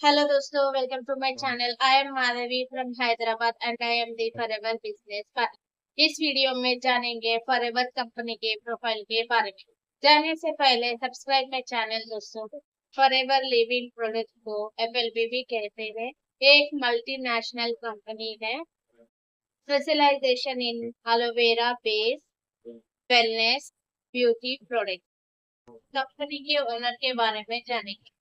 Hello दोस्तों, welcome to my channel. I am Madhavi from Hyderabad and I am the forever business partner. इस video में जानेंगे forever company के profile के बारे में। जानने से पहले सब्सक्राइब माय चैनल दोस्तों। फॉरएवर लिविंग प्रोडक्ट को एफएलबी भी कहते हैं। ये एक मल्टीनेशनल कंपनी है। Specialization in aloe vera base wellness beauty product. Company के ओनर के बारे में जानेंगे।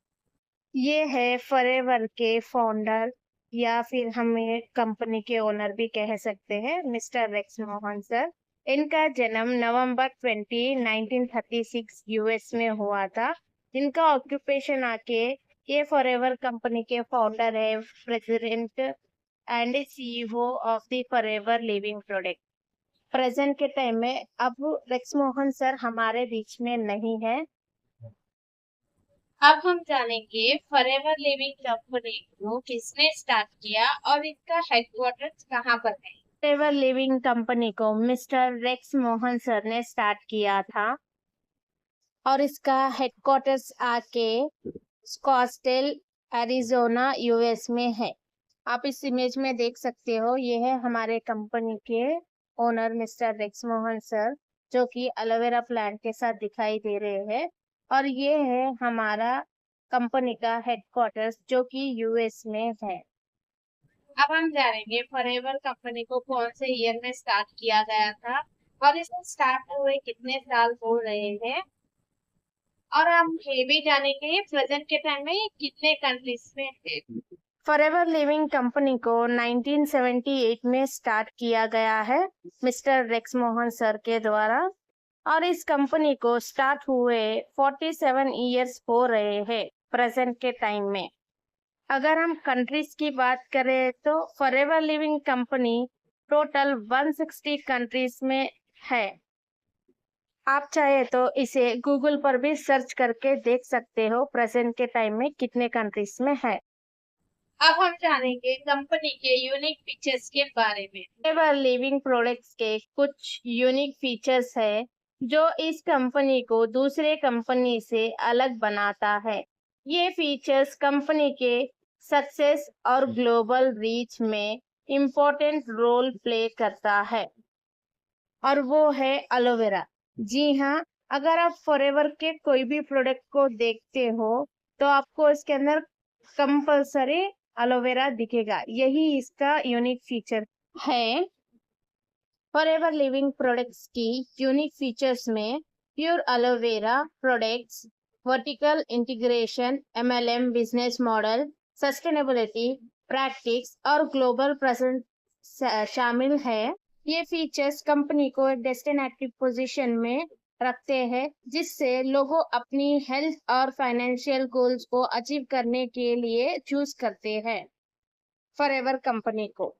ये है फॉरएवर के फाउंडर या फिर हमें कंपनी के ओनर भी कह सकते हैं, मिस्टर रेक्स मोहन सर। इनका जन्म नवंबर 20 1936 यूएस में हुआ था। इनका ऑक्यूपेशन आके ये फॉरएवर कंपनी के फाउंडर है, president and CEO of the forever living product. Present के टाइम में अब रेक्स मोहन सर हमारे बीच में नहीं है। अब हम जानेंगे फॉरएवर लिविंग कंपनी को किसने स्टार्ट किया और इसका हेडक्वार्टर्स कहाँ पर है। फॉरएवर लिविंग कंपनी को मिस्टर रेक्स मोहन सर ने स्टार्ट किया था और इसका हेडक्वार्टर्स आके स्कॉट्सडेल एरिजोना यूएस में है। आप इस इमेज में देख सकते हो, ये है हमारे कंपनी के owner mister Rex Maughan sir, जो कि एलोवेरा प्लांट के साथ दिखाई दे रहे हैं। और ये है हमारा कंपनी का हेडक्वार्टर्स, जो कि यूएस में है। अब हम जानेंगे फॉरएवर कंपनी को कौन से ईयर में स्टार्ट किया गया था और इसे स्टार्ट हुए कितने साल हो रहे हैं। और हम ये भी जानेंगे प्रेजेंट के टाइम में ये कितने कंट्रीज में है। फॉरएवर लिविंग कंपनी को 1978 में स्टार्ट किया गया है मिस्टर रेक्स मोहन सर के द्वारा। और इस कंपनी को स्टार्ट हुए 47 इयर्स हो रहे हैं प्रेजेंट के टाइम में। अगर हम कंट्रीज की बात करें तो forever living company total 160 countries में है। आप चाहे तो इसे गूगल पर भी सर्च करके देख सकते हो प्रेजेंट के टाइम में कितने कंट्रीज में है। अब हम जानेंगे कंपनी के यूनिक फीचर्स के बारे में। फॉरएवर लिविंग प्रोडक्ट्स के कुछ यूनिक फीचर्स है जो इस कंपनी को दूसरे कंपनी से अलग बनाता है। ये फीचर्स कंपनी के सक्सेस और ग्लोबल रीच में इम्पोर्टेंट रोल प्ले करता है, और वो है एलोवेरा। जी हाँ, अगर आप फॉरएवर के कोई भी प्रोडक्ट को देखते हो तो आपको इसके अंदर कंपल्सरी एलोवेरा दिखेगा। यही इसका यूनिक फीचर है। फॉरएवर लिविंग प्रोडक्ट्स की यूनिक फीचर्स में pure aloe vera products, vertical integration, MLM business model, sustainability practice और ग्लोबल प्रेजेंस शामिल है। ये फीचर्स कंपनी को एक डेस्टिनेटिव पोजीशन में रखते हैं, जिससे लोगों अपनी हेल्थ और फाइनेंशियल गोल्स को अचीव करने के लिए चूज करते हैं फॉरएवर कंपनी को।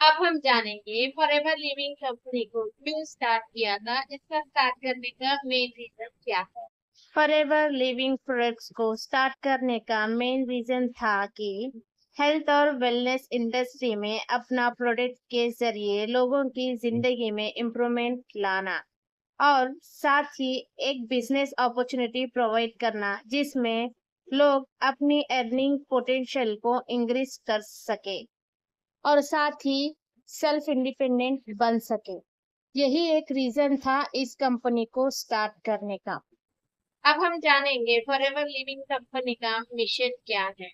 अब हम जानेंगे फॉरएवर लिविंग कंपनी को क्यों स्टार्ट किया था, इसका स्टार्ट करने का मेन रीजन क्या है। फॉरएवर लिविंग प्रोडक्ट्स को स्टार्ट करने का मेन रीजन था कि हेल्थ और वेलनेस इंडस्ट्री में अपना प्रोडक्ट के जरिए लोगों की जिंदगी में इम्प्रूवमेंट लाना, और साथ ही एक बिजनेस अपॉर्चुनिटी प्रोवाइड करना जिसमें लोग अपनी अर्निंग पोटेंशियल को इंक्रीज कर सके और साथ ही सेल्फ इंडिपेंडेंट बन सके। यही एक रीजन था इस कंपनी को स्टार्ट करने का। अब हम जानेंगे फॉरएवर लिविंग कंपनी का मिशन क्या है।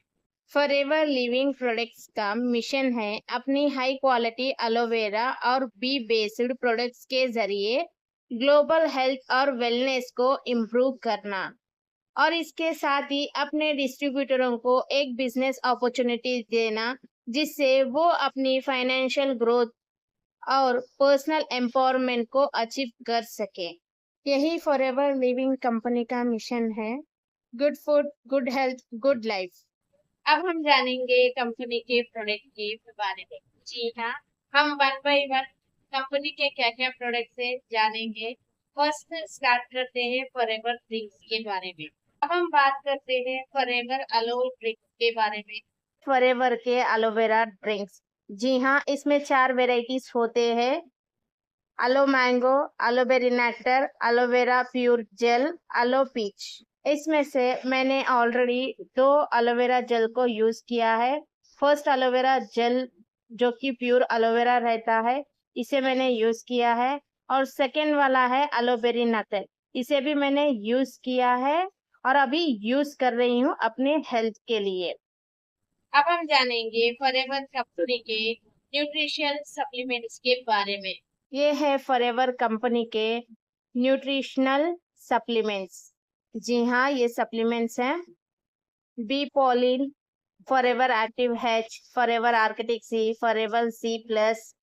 फॉरएवर लिविंग प्रोडक्ट्स का मिशन है अपनी हाई क्वालिटी एलोवेरा और बी बेस्ड प्रोडक्ट्स के जरिए ग्लोबल हेल्थ और वेलनेस को इम्प्रूव करना, और इसके साथ ही अपने डिस्ट्रीब्यूटरों को एक बिजनेस अपॉर्चुनिटी देना जिससे वो अपनी फाइनेंशियल ग्रोथ और पर्सनल एम्पावरमेंट को अचीव कर सके। यही फॉरएवर लिविंग कंपनी का मिशन है। Good food, good health, good life. अब हम जानेंगे कंपनी के प्रोडक्ट के बारे में। जी हाँ, हम वन बाय वन कंपनी के क्या क्या प्रोडक्ट्स है जानेंगे। फर्स्ट स्टार्ट करते हैं फॉरएवर ड्रिंक्स के बारे में। अब हम बात करते हैं फॉरएवर एलो ड्रिंक्स के बारे में। फॉरएवर के एलोवेरा ड्रिंक्स, जी हाँ, इसमें 4 वेराइटीज होते हैं। Aloe mango, aloe vera nectar, aloe vera pure gel, aloe peach. इसमें से मैंने ऑलरेडी 2 एलोवेरा जेल को यूज किया है। फर्स्ट एलोवेरा जेल जो कि प्योर एलोवेरा रहता है, इसे मैंने यूज किया है। और सेकेंड वाला है एलोवेरी नटल, इसे भी मैंने यूज किया है और अभी यूज कर रही हूँ अपने हेल्थ के लिए। अब हम जानेंगे फॉरएवर कंपनी के न्यूट्रिशन सप्लीमेंट्स के बारे में। ये है फॉरएवर कंपनी के न्यूट्रिशनल सप्लीमेंट्स। जी हाँ, ये सप्लीमेंट्स हैं। Bee pollen, forever active H, forever arctic sea, forever C plus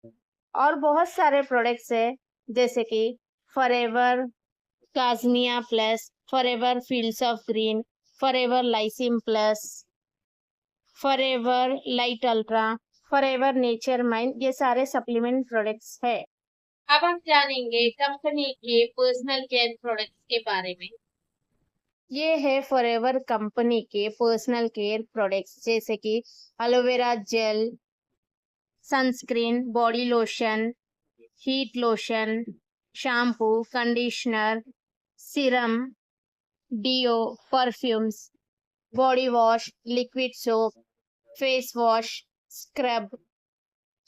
और बहुत सारे प्रोडक्ट्स है, जैसे कि forever garcinia plus, forever fields of green, forever lycium plus, forever lite ultra, forever nature mind, ये सारे सप्लीमेंट प्रोडक्ट्स है। अब हम जानेंगे कंपनी के पर्सनल केयर प्रोडक्ट्स के बारे में। ये है फॉरएवर कंपनी के पर्सनल केयर प्रोडक्ट्स, जैसे कि aloe vera gel, sunscreen, body lotion, heat lotion, shampoo, conditioner, serum, deo, perfumes, body wash, liquid soap, face wash, scrub,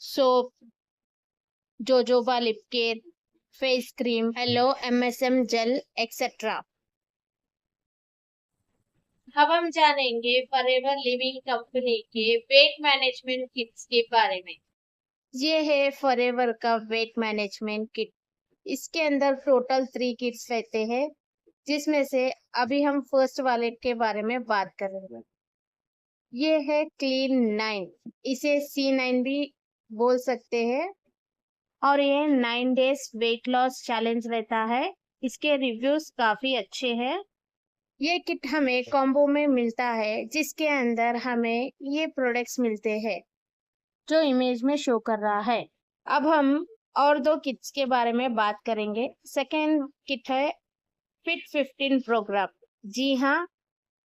soap, jojoba lip care, face cream, aloe MSM gel etcetera. अब हम जानेंगे forever living company के weight management kits के बारे में। ये है forever का वेट मैनेजमेंट किट। इसके अंदर टोटल 3 किट्स रहते हैं, जिसमें से अभी हम फर्स्ट वाले के बारे में बात करेंगे। ये है क्लीन 9, इसे C9 भी बोल सकते हैं और ये 9 डेज वेट लॉस चैलेंज रहता है। इसके रिव्यूज काफी अच्छे हैं। ये किट हमें कॉम्बो में मिलता है, जिसके अंदर हमें ये प्रोडक्ट्स मिलते हैं जो इमेज में शो कर रहा है। अब हम और 2 किट्स के बारे में बात करेंगे। सेकेंड किट है फिट 15 प्रोग्राम। जी हाँ,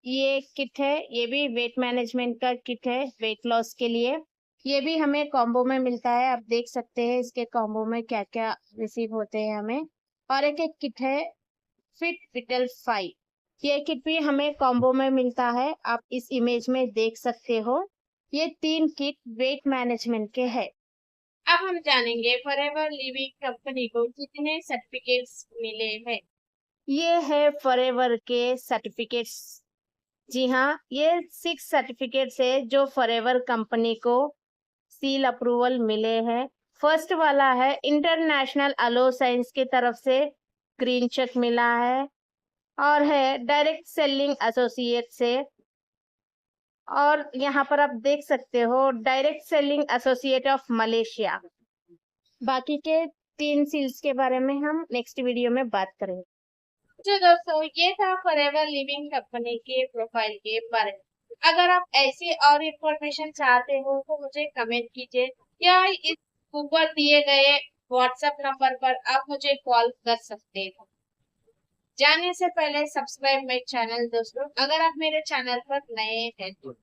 ये किट है, ये भी वेट मैनेजमेंट का किट है वेट लॉस के लिए। ये भी हमें कॉम्बो में मिलता है, आप देख सकते हैं इसके कॉम्बो में क्या क्या रिसीव होते हैं हमें। और एक किट है फिट विटल 5, ये किट भी हमें कॉम्बो में मिलता है, आप इस इमेज में देख सकते हो। ये 3 किट वेट मैनेजमेंट के हैं। अब हम जानेंगे फॉरएवर लिविंग कंपनी को कितने सर्टिफिकेट्स मिले हैं। ये है फॉरएवर के सर्टिफिकेट्स। जी हाँ, ये 6 सर्टिफिकेट्स है जो फॉरएवर कंपनी को सील अप्रूवल मिले हैं। फर्स्ट वाला है इंटरनेशनल अलो साइंस की तरफ से ग्रीन चेक मिला है और है डायरेक्ट सेलिंग एसोसिएट से। और यहाँ पर आप देख सकते हो direct selling associate of Malaysia. बाकी के 3 सील्स के बारे में हम नेक्स्ट वीडियो में बात करेंगे। तो दोस्तों, ये था फॉरएवर लिविंग कंपनी के प्रोफाइल के बारे में। अगर आप ऐसी और इंफॉर्मेशन चाहते हो तो मुझे कमेंट कीजिए या इस ऊपर दिए गए व्हाट्सएप नंबर पर आप मुझे कॉल कर सकते हो। जाने से पहले सब्सक्राइब माय चैनल दोस्तों, अगर आप मेरे चैनल पर नए हैं तो।